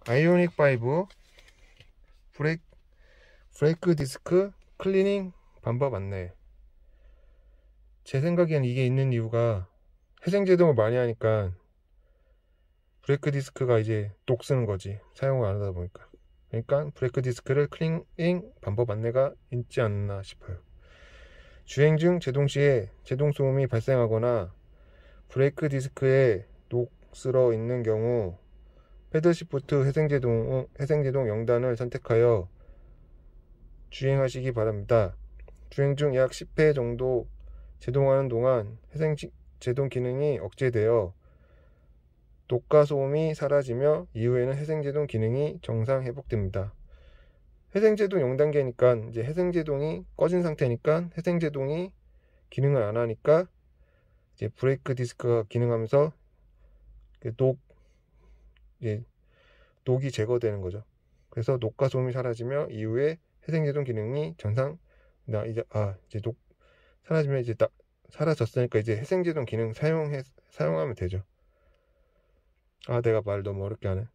아이오닉 5 브레이크 디스크 클리닝 방법 안내. 제 생각엔 이게 있는 이유가 회생제동을 많이 하니까 브레이크 디스크가 이제 녹 쓰는 거지, 사용을 안 하다 보니까. 그러니까 브레이크 디스크를 클리닝 방법 안내가 있지 않나 싶어요. 주행 중 제동 시에 제동 소음이 발생하거나 브레이크 디스크에 녹 쓸어 있는 경우 패들 시프트 회생제동 0단을 선택하여 주행하시기 바랍니다. 주행 중 약 10회 정도 제동하는 동안 회생제동 기능이 억제되어 녹과 소음이 사라지며 이후에는 회생제동 기능이 정상 회복됩니다. 회생제동 0단계니까 이제 회생제동이 꺼진 상태니까 회생제동이 기능을 안 하니까 이제 브레이크 디스크가 기능하면서 녹이 제거되는 거죠. 그래서 녹과 소음이 사라지며 이후에 회생제동 기능이 정상. 이제 녹 사라지면 이제 딱 사라졌으니까 이제 회생제동 기능 사용하면 되죠. 내가 말 너무 어렵게 하네.